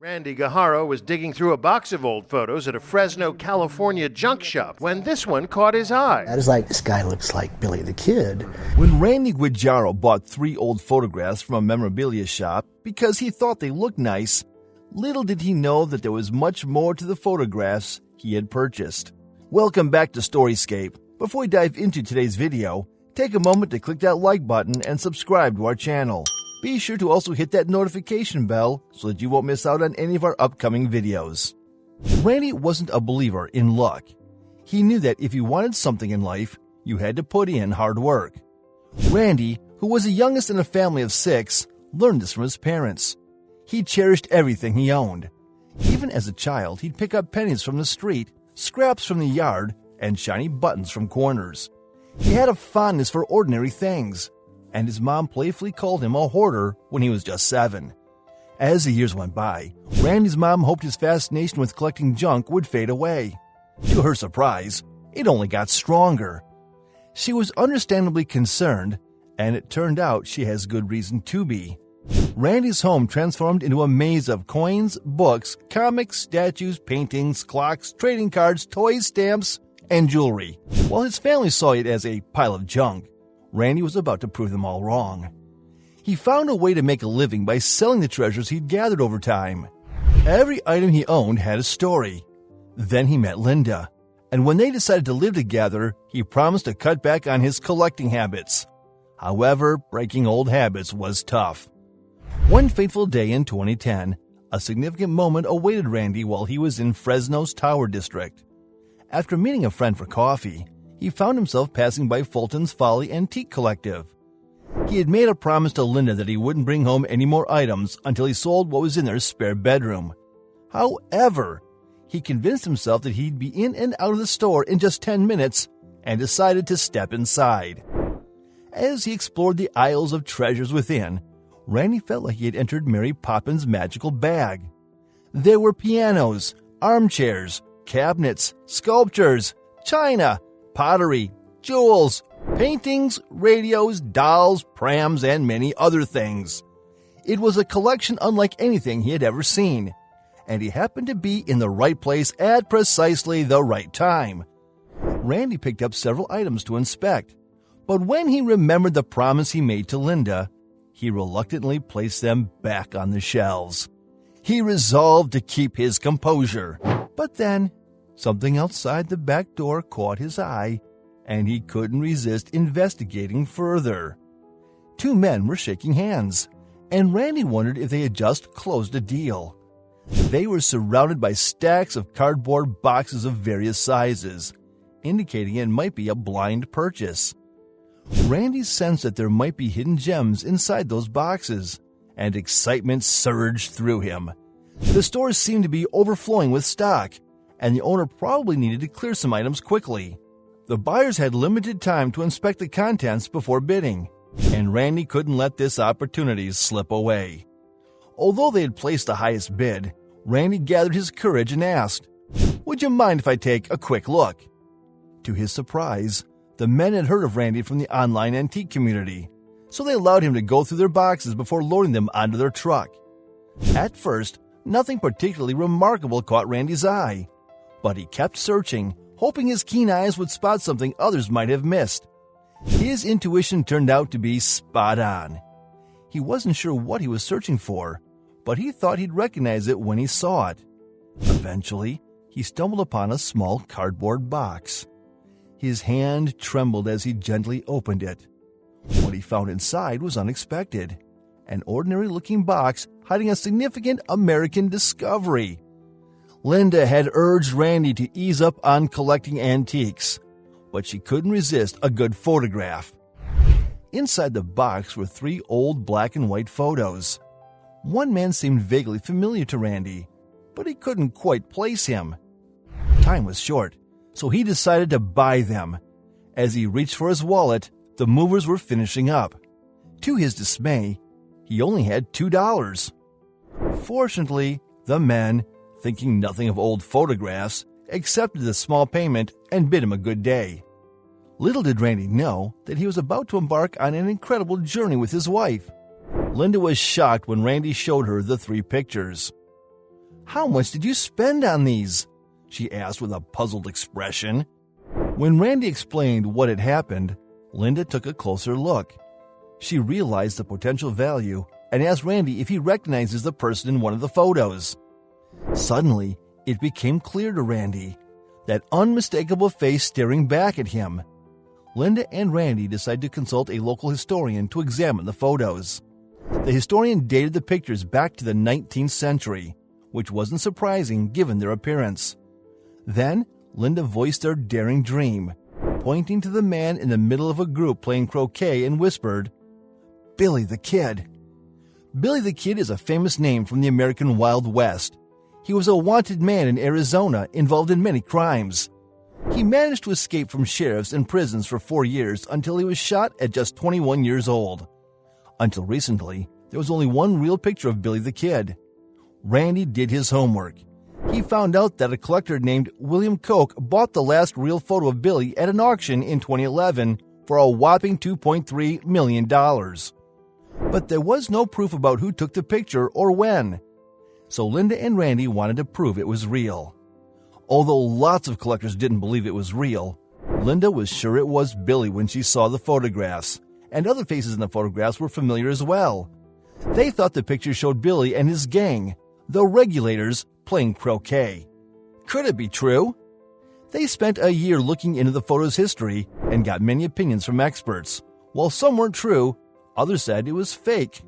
Randy Guijarro was digging through a box of old photos at a Fresno, California junk shop when this one caught his eye. I was like, this guy looks like Billy the Kid. When Randy Guijarro bought 3 old photographs from a memorabilia shop because he thought they looked nice, little did he know that there was much more to the photographs he had purchased. Welcome back to StoryScape. Before we dive into today's video, take a moment to click that like button and subscribe to our channel. Be sure to also hit that notification bell so that you won't miss out on any of our upcoming videos. Randy wasn't a believer in luck. He knew that if you wanted something in life, you had to put in hard work. Randy, who was the youngest in a family of 6, learned this from his parents. He cherished everything he owned. Even as a child, he'd pick up pennies from the street, scraps from the yard, and shiny buttons from corners. He had a fondness for ordinary things, and his mom playfully called him a hoarder when he was just 7. As the years went by, Randy's mom hoped his fascination with collecting junk would fade away. To her surprise, it only got stronger. She was understandably concerned, and it turned out she has good reason to be. Randy's home transformed into a maze of coins, books, comics, statues, paintings, clocks, trading cards, toys, stamps, and jewelry. While his family saw it as a pile of junk, Randy was about to prove them all wrong. He found a way to make a living by selling the treasures he'd gathered over time. Every item he owned had a story. Then he met Linda, and when they decided to live together, he promised to cut back on his collecting habits. However, breaking old habits was tough. One fateful day in 2010, a significant moment awaited Randy while he was in Fresno's Tower District. After meeting a friend for coffee, he found himself passing by Fulton's Folly Antique Collective. He had made a promise to Linda that he wouldn't bring home any more items until he sold what was in their spare bedroom. However, he convinced himself that he'd be in and out of the store in just 10 minutes and decided to step inside. As he explored the aisles of treasures within, Randy felt like he had entered Mary Poppins' magical bag. There were pianos, armchairs, cabinets, sculptures, china, pottery, jewels, paintings, radios, dolls, prams, and many other things. It was a collection unlike anything he had ever seen, and he happened to be in the right place at precisely the right time. Randy picked up several items to inspect, but when he remembered the promise he made to Linda, he reluctantly placed them back on the shelves. He resolved to keep his composure, but then something outside the back door caught his eye, and he couldn't resist investigating further. 2 men were shaking hands, and Randy wondered if they had just closed a deal. They were surrounded by stacks of cardboard boxes of various sizes, indicating it might be a blind purchase. Randy sensed that there might be hidden gems inside those boxes, and excitement surged through him. The stores seemed to be overflowing with stock, and the owner probably needed to clear some items quickly. The buyers had limited time to inspect the contents before bidding, and Randy couldn't let this opportunity slip away. Although they had placed the highest bid, Randy gathered his courage and asked, "Would you mind if I take a quick look?" To his surprise, the men had heard of Randy from the online antique community, so they allowed him to go through their boxes before loading them onto their truck. At first, nothing particularly remarkable caught Randy's eye, but he kept searching, hoping his keen eyes would spot something others might have missed. His intuition turned out to be spot on. He wasn't sure what he was searching for, but he thought he'd recognize it when he saw it. Eventually, he stumbled upon a small cardboard box. His hand trembled as he gently opened it. What he found inside was unexpected. An ordinary-looking box hiding a significant American discovery. Linda had urged Randy to ease up on collecting antiques, but she couldn't resist a good photograph. Inside the box were 3 old black and white photos. One man seemed vaguely familiar to Randy, but he couldn't quite place him. Time was short, so he decided to buy them. As he reached for his wallet, the movers were finishing up. To his dismay, he only had $2. Fortunately, the men, thinking nothing of old photographs, accepted the small payment and bid him a good day. Little did Randy know that he was about to embark on an incredible journey with his wife. Linda was shocked when Randy showed her the 3 pictures. "How much did you spend on these?" she asked with a puzzled expression. When Randy explained what had happened, Linda took a closer look. She realized the potential value and asked Randy if he recognizes the person in one of the photos. Suddenly, it became clear to Randy, that unmistakable face staring back at him. Linda and Randy decided to consult a local historian to examine the photos. The historian dated the pictures back to the 19th century, which wasn't surprising given their appearance. Then, Linda voiced their daring dream, pointing to the man in the middle of a group playing croquet and whispered, "Billy the Kid." Billy the Kid is a famous name from the American Wild West. He was a wanted man in Arizona involved in many crimes. He managed to escape from sheriffs and prisons for 4 years until he was shot at just 21 years old. Until recently, there was only one real picture of Billy the Kid. Randy did his homework. He found out that a collector named William Koch bought the last real photo of Billy at an auction in 2011 for a whopping $2.3 million. But there was no proof about who took the picture or when. So Linda and Randy wanted to prove it was real. Although lots of collectors didn't believe it was real, Linda was sure it was Billy when she saw the photographs, and other faces in the photographs were familiar as well. They thought the picture showed Billy and his gang, the Regulators, playing croquet. Could it be true? They spent a year looking into the photo's history and got many opinions from experts. While some weren't true, others said it was fake.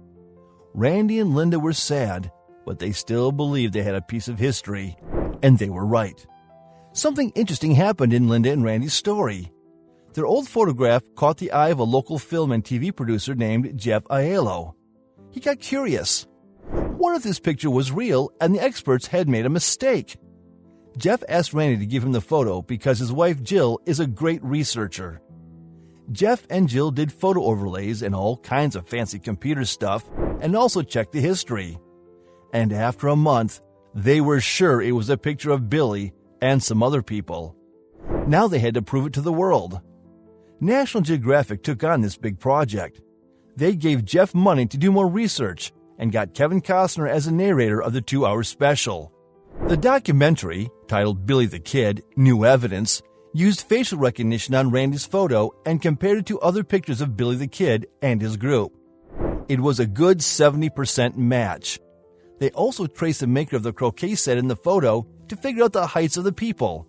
Randy and Linda were sad, but they still believed they had a piece of history, and they were right. Something interesting happened in Linda and Randy's story. Their old photograph caught the eye of a local film and TV producer named Jeff Aiello. He got curious. What if this picture was real and the experts had made a mistake? Jeff asked Randy to give him the photo because his wife Jill is a great researcher. Jeff and Jill did photo overlays and all kinds of fancy computer stuff and also checked the history. And after a month, they were sure it was a picture of Billy and some other people. Now they had to prove it to the world. National Geographic took on this big project. They gave Jeff money to do more research and got Kevin Costner as a narrator of the 2-hour special. The documentary, titled Billy the Kid, New Evidence, used facial recognition on Randy's photo and compared it to other pictures of Billy the Kid and his group. It was a good 70% match. They also traced the maker of the croquet set in the photo to figure out the heights of the people.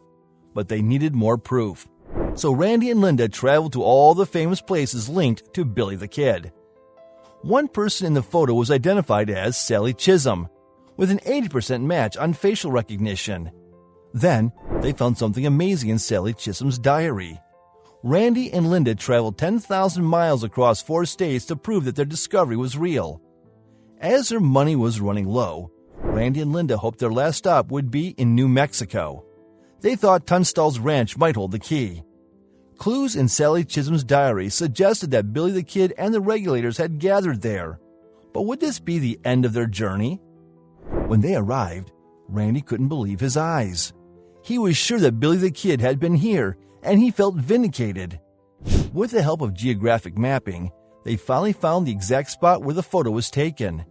But they needed more proof. So Randy and Linda traveled to all the famous places linked to Billy the Kid. One person in the photo was identified as Sally Chisholm, with an 80% match on facial recognition. Then, they found something amazing in Sally Chisholm's diary. Randy and Linda traveled 10,000 miles across 4 states to prove that their discovery was real. As their money was running low, Randy and Linda hoped their last stop would be in New Mexico. They thought Tunstall's ranch might hold the key. Clues in Sally Chisholm's diary suggested that Billy the Kid and the Regulators had gathered there. But would this be the end of their journey? When they arrived, Randy couldn't believe his eyes. He was sure that Billy the Kid had been here, and he felt vindicated. With the help of geographic mapping, they finally found the exact spot where the photo was taken.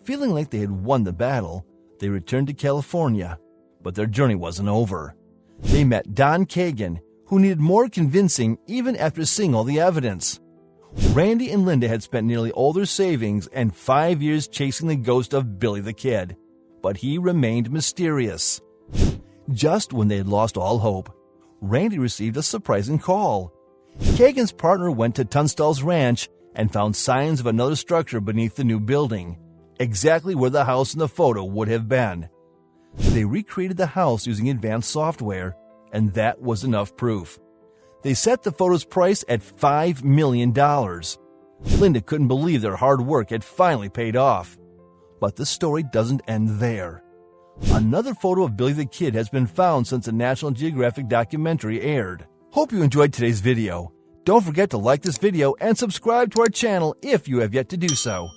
Feeling like they had won the battle, they returned to California, but their journey wasn't over. They met Don Kagan, who needed more convincing even after seeing all the evidence. Randy and Linda had spent nearly all their savings and 5 years chasing the ghost of Billy the Kid, but he remained mysterious. Just when they had lost all hope, Randy received a surprising call. Kagan's partner went to Tunstall's ranch and found signs of another structure beneath the new building, exactly where the house in the photo would have been. They recreated the house using advanced software, and that was enough proof. They set the photo's price at $5 million. Linda couldn't believe their hard work had finally paid off. But the story doesn't end there. Another photo of Billy the Kid has been found since the National Geographic documentary aired. Hope you enjoyed today's video. Don't forget to like this video and subscribe to our channel if you have yet to do so.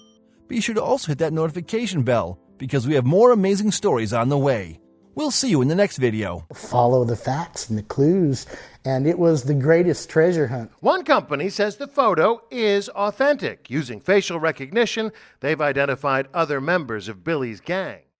Be sure to also hit that notification bell because we have more amazing stories on the way. We'll see you in the next video. Follow the facts and the clues, and it was the greatest treasure hunt. One company says the photo is authentic. Using facial recognition, they've identified other members of Billy's gang.